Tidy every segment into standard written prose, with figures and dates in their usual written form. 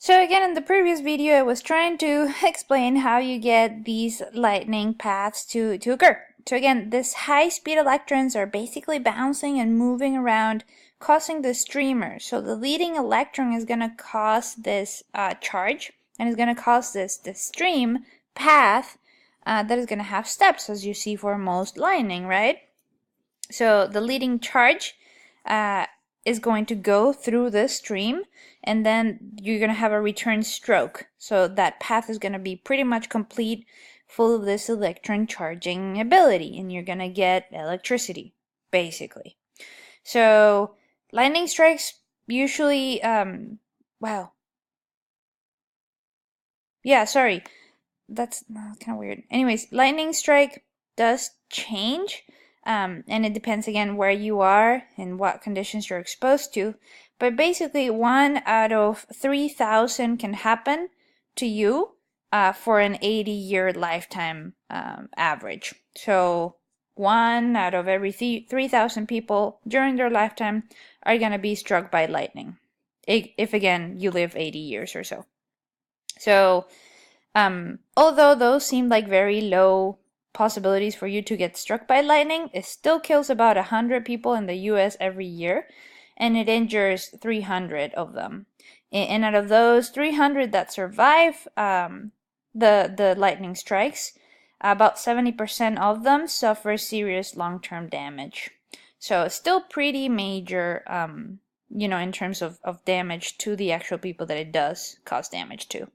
So again, in the previous video, I was trying to explain how you get these lightning paths to occur. So again, these high-speed electrons are basically bouncing and moving around, causing the streamer. So the leading electron is going to cause this charge, and is going to cause this stream path that is going to have steps, as you see for most lightning, right? So the leading charge is going to go through the stream, and then you're going to have a return stroke. So that path is going to be pretty much complete, full of this electron charging ability, and you're going to get electricity, basically. So lightning strikes usually, wow. Yeah, sorry. That's kind of weird. Anyways, lightning strike does change. And it depends again where you are and what conditions you're exposed to. But basically, 1 out of 3,000 can happen to you for an 80-year lifetime average. So 1 out of every 3,000 people during their lifetime are going to be struck by lightning. If again, you live 80 years or so. So although those seem like very low possibilities for you to get struck by lightning, it still kills about 100 people in the US every year, and it injures 300 of them. And out of those 300 that survive the lightning strikes, about 70% of them suffer serious long-term damage. So it's still pretty major, in terms of damage to the actual people that it does cause damage to.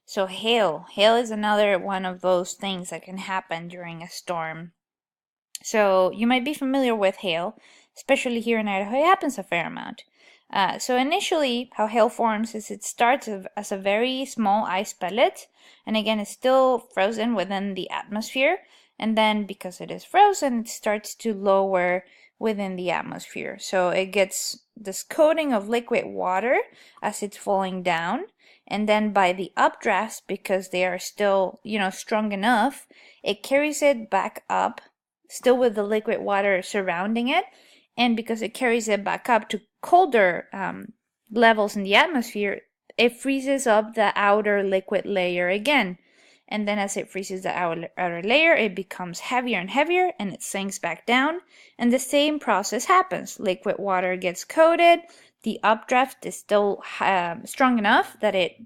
So hail. Hail is another one of those things that can happen during a storm. So you might be familiar with hail, especially here in Idaho. It happens a fair amount. So initially, how hail forms is it starts as a very small ice pellet, and again, it's still frozen within the atmosphere. And then, because it is frozen, it starts to lower within the atmosphere. So it gets this coating of liquid water as it's falling down. And then by the updrafts, because they are still, strong enough, it carries it back up, still with the liquid water surrounding it. And because it carries it back up to colder levels in the atmosphere, it freezes up the outer liquid layer again. And then as it freezes the outer layer, it becomes heavier and heavier, and it sinks back down. And the same process happens. Liquid water gets coated. The updraft is still strong enough that it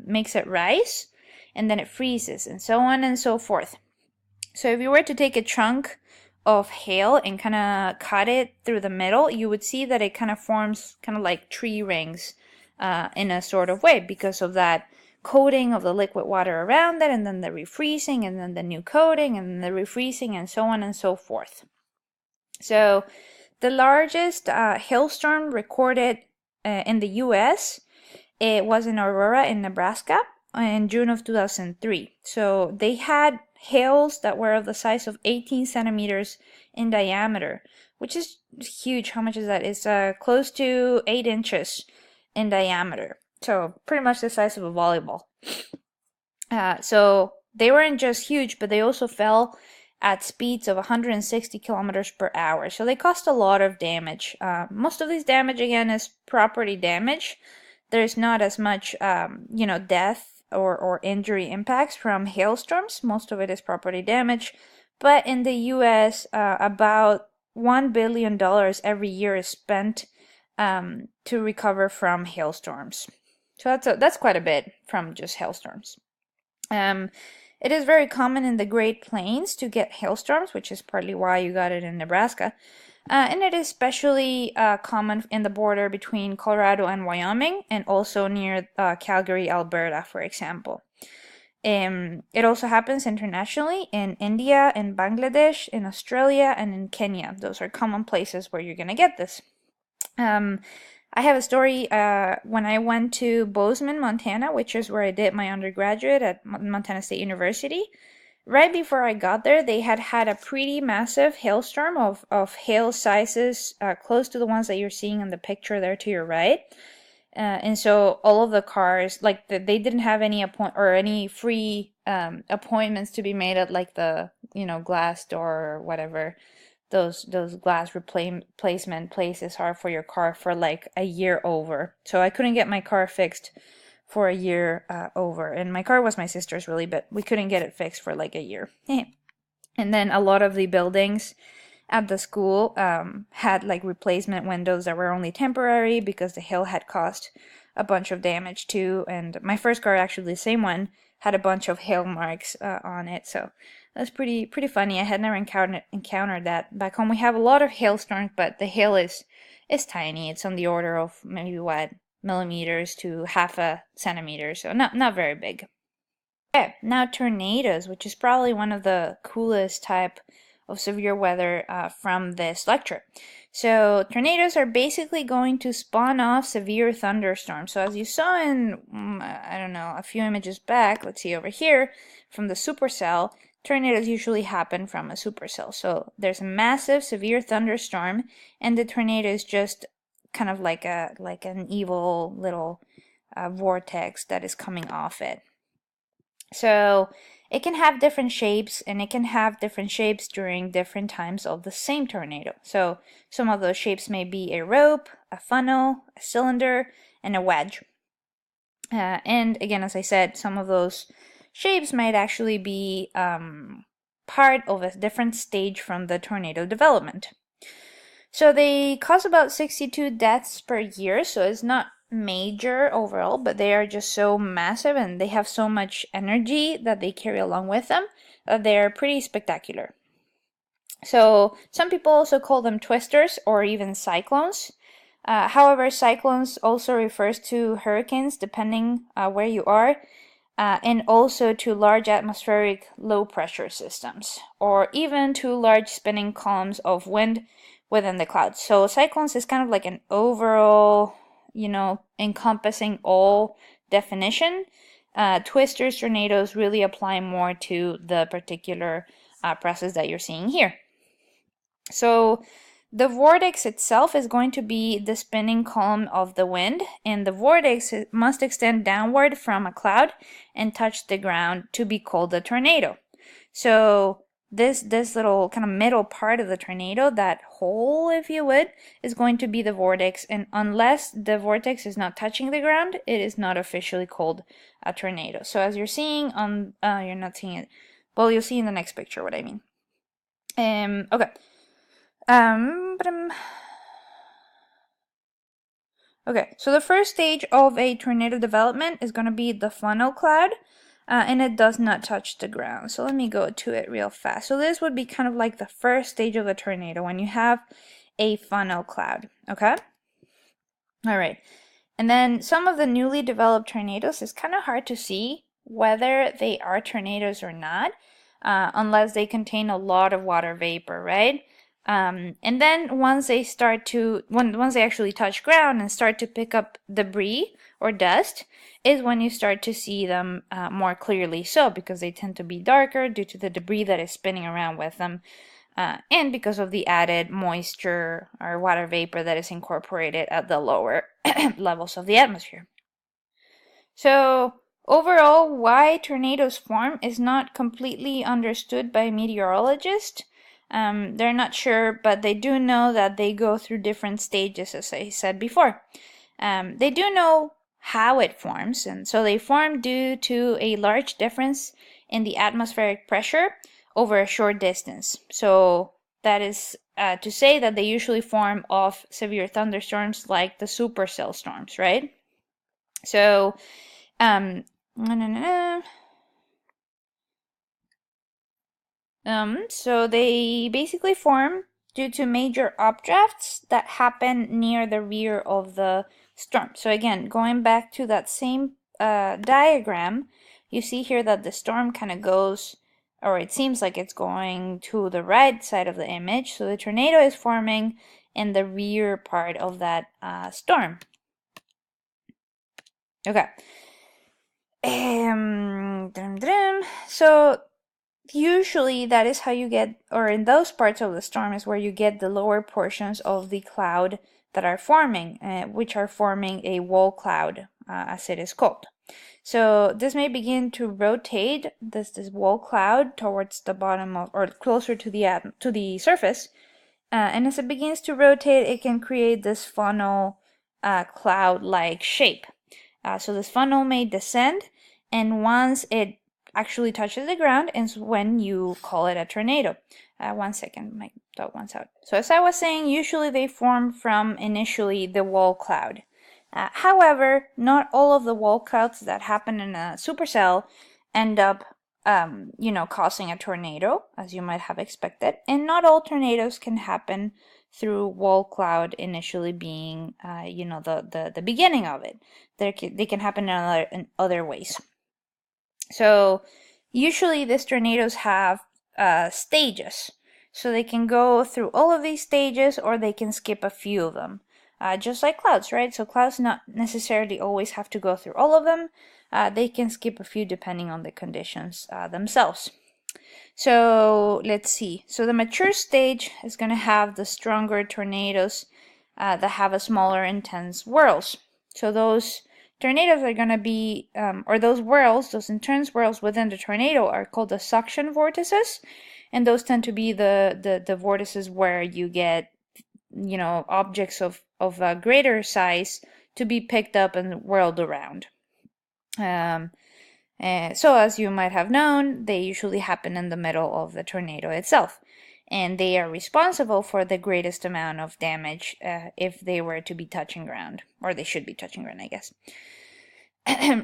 makes it rise, and then it freezes, and so on and so forth. So if you were to take a chunk of hail and kind of cut it through the middle, you would see that it kind of forms kind of like tree rings in a sort of way because of that coating of the liquid water around it, and then the refreezing, and then the new coating, and then the refreezing, and so on and so forth. So the largest hailstorm recorded in the US, it was in Aurora in Nebraska in June of 2003. So they had hails that were of the size of 18 centimeters in diameter, which is huge. How much is that? It's close to 8 inches in diameter. So pretty much the size of a volleyball. So they weren't just huge, but they also fell at speeds of 160 kilometers per hour. So they caused a lot of damage. Most of this damage, again, is property damage. There's not as much, death or injury impacts from hailstorms. Most of it is property damage. But in the US, about $1 billion every year is spent to recover from hailstorms. So that's quite a bit from just hailstorms. It is very common in the Great Plains to get hailstorms, which is partly why you got it in Nebraska. And it is especially common in the border between Colorado and Wyoming, and also near Calgary, Alberta, for example. It also happens internationally in India, in Bangladesh, in Australia, and in Kenya. Those are common places where you're going to get this. I have a story when I went to Bozeman, Montana, which is where I did my undergraduate at Montana State University. Right before I got there, they had a pretty massive hailstorm of hail sizes close to the ones that you're seeing in the picture there to your right. And so all of the cars, like they didn't have any free appointments to be made at like the glass door or whatever those glass replacement places are for your car for like a year over. So I couldn't get my car fixed for a year over. And my car was my sister's really, but we couldn't get it fixed for like a year. And then a lot of the buildings at the school had like replacement windows that were only temporary because the hail had caused a bunch of damage too. And my first car, actually the same one, had a bunch of hail marks on it. So that's pretty funny. I had never encountered that. Back home we have a lot of hailstorms, but the hail is tiny. It's on the order of maybe what, millimeters to half a centimeter, so not very big. Okay, now tornadoes, which is probably one of the coolest type of severe weather from this lecture. So tornadoes are basically going to spawn off severe thunderstorms. So as you saw in, I don't know, a few images back, let's see over here, from the supercell, tornadoes usually happen from a supercell. So there's a massive severe thunderstorm, and the tornado is just kind of like an evil little vortex that is coming off it. So it can have different shapes, and it can have different shapes during different times of the same tornado. So some of those shapes may be a rope, a funnel, a cylinder, and a wedge. And again, as I said, some of those shapes might actually be part of a different stage from the tornado development. So they cause about 62 deaths per year, so it's not major overall, but they are just so massive and they have so much energy that they carry along with them that they're pretty spectacular. So some people also call them twisters or even cyclones. However, cyclones also refers to hurricanes depending where you are, and also to large atmospheric low pressure systems, or even to large spinning columns of wind within the clouds. So cyclones is kind of like an overall, encompassing all definition. Twisters, tornadoes really apply more to the particular process that you're seeing here. So the vortex itself is going to be the spinning column of the wind, and the vortex must extend downward from a cloud and touch the ground to be called a tornado. So this little kind of middle part of the tornado, that hole, if you would, is going to be the vortex, and unless the vortex is not touching the ground, it is not officially called a tornado. So as you're seeing on, you're not seeing it, well, you'll see in the next picture what I mean. Okay. Okay, so the first stage of a tornado development is going to be the funnel cloud, and it does not touch the ground. So let me go to it real fast. So this would be kind of like the first stage of a tornado when you have a funnel cloud, okay? All right, and then some of the newly developed tornadoes is kind of hard to see whether they are tornadoes or not, unless they contain a lot of water vapor, right? And then once they actually touch ground and start to pick up debris or dust, is when you start to see them more clearly so, because they tend to be darker due to the debris that is spinning around with them, and because of the added moisture or water vapor that is incorporated at the lower levels of the atmosphere. So overall, why tornadoes form is not completely understood by meteorologists. They're not sure, but they do know that they go through different stages, as I said before. They do know how it forms, and so they form due to a large difference in the atmospheric pressure over a short distance. So that is to say that they usually form off severe thunderstorms like the supercell storms, right? So, so they basically form due to major updrafts that happen near the rear of the storm. So again, going back to that same diagram, you see here that the storm kind of goes, or it seems like it's going to the right side of the image. So the tornado is forming in the rear part of that storm. Okay. So usually that is how you get, or in those parts of the storm is where you get the lower portions of the cloud that are forming, which are forming a wall cloud, as it is called. So this may begin to rotate this wall cloud towards the bottom of, or closer to the surface, and as it begins to rotate, it can create this funnel cloud-like shape. So this funnel may descend, and once it actually touches the ground is when you call it a tornado. One second, my dog wants out. So as I was saying, usually they form from initially the wall cloud. However, not all of the wall clouds that happen in a supercell end up causing a tornado, as you might have expected. And not all tornadoes can happen through wall cloud initially being, the beginning of it. They can happen in other ways. So usually these tornadoes have stages. So they can go through all of these stages or they can skip a few of them. Just like clouds, right? So clouds not necessarily always have to go through all of them. They can skip a few depending on the conditions themselves. So let's see. So the mature stage is going to have the stronger tornadoes that have a smaller intense whirls. So those tornadoes are going to be, or those whirls, those intense whirls within the tornado are called the suction vortices. And those tend to be the vortices where you get, objects of a greater size to be picked up and whirled around. So as you might have known, they usually happen in the middle of the tornado itself. And they are responsible for the greatest amount of damage if they were to be touching ground. Or they should be touching ground, I guess.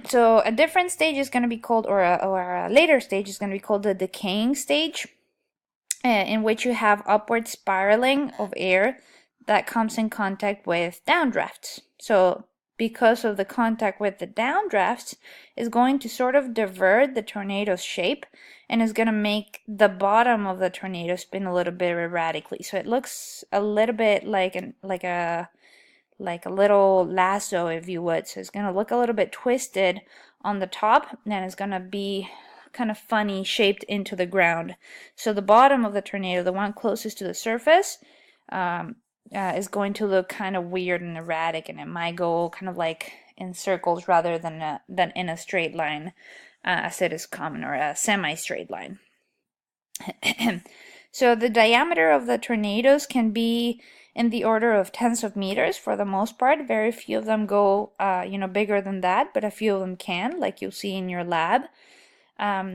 So a different stage is going to be called, or a later stage is going to be called the decaying stage, in which you have upward spiraling of air that comes in contact with downdrafts. So because of the contact with the downdrafts, is going to sort of divert the tornado's shape and is going to make the bottom of the tornado spin a little bit erratically. So it looks a little bit like a little lasso, if you would. So it's going to look a little bit twisted on the top, and it's going to be kind of funny shaped into the ground. So the bottom of the tornado, the one closest to the surface, is going to look kind of weird and erratic, and it might go kind of like in circles rather than in a straight line, as it is common, or a semi-straight line. So the diameter of the tornadoes can be in the order of tens of meters for the most part. Very few of them go, bigger than that, but a few of them can, like you'll see in your lab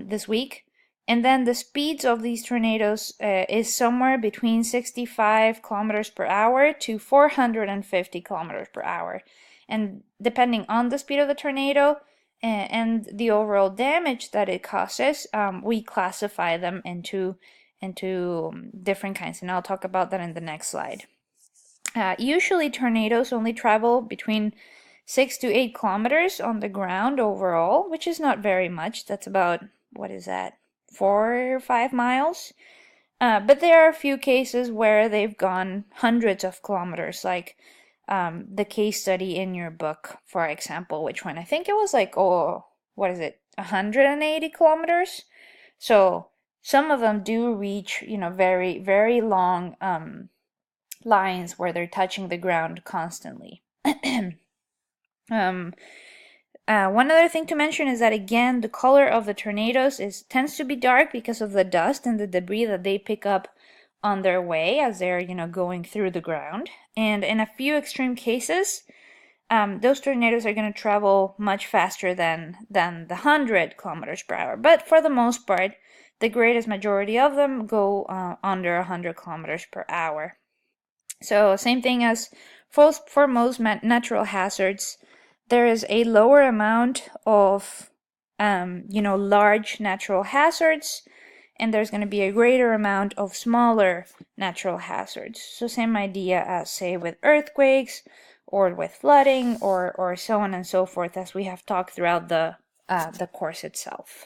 this week. And then the speeds of these tornadoes is somewhere between 65 kilometers per hour to 450 kilometers per hour. And depending on the speed of the tornado and the overall damage that it causes, we classify them into different kinds. And I'll talk about that in the next slide. Usually tornadoes only travel between 6 to 8 kilometers on the ground overall, which is not very much. That's about, 4 or 5 miles? But there are a few cases where they've gone hundreds of kilometers, like the case study in your book, for example, which one? I think it was 180 kilometers? So some of them do reach, very, very long lines where they're touching the ground constantly. One other thing to mention is that, again, the color of the tornadoes tends to be dark because of the dust and the debris that they pick up on their way as they're, going through the ground. And in a few extreme cases, those tornadoes are going to travel much faster than the 100 kilometers per hour. But for the most part, the greatest majority of them go under 100 kilometers per hour. So same thing as for most natural hazards, there is a lower amount of, large natural hazards, and there's going to be a greater amount of smaller natural hazards. So same idea as, say, with earthquakes or with flooding or so on and so forth, as we have talked throughout the course itself.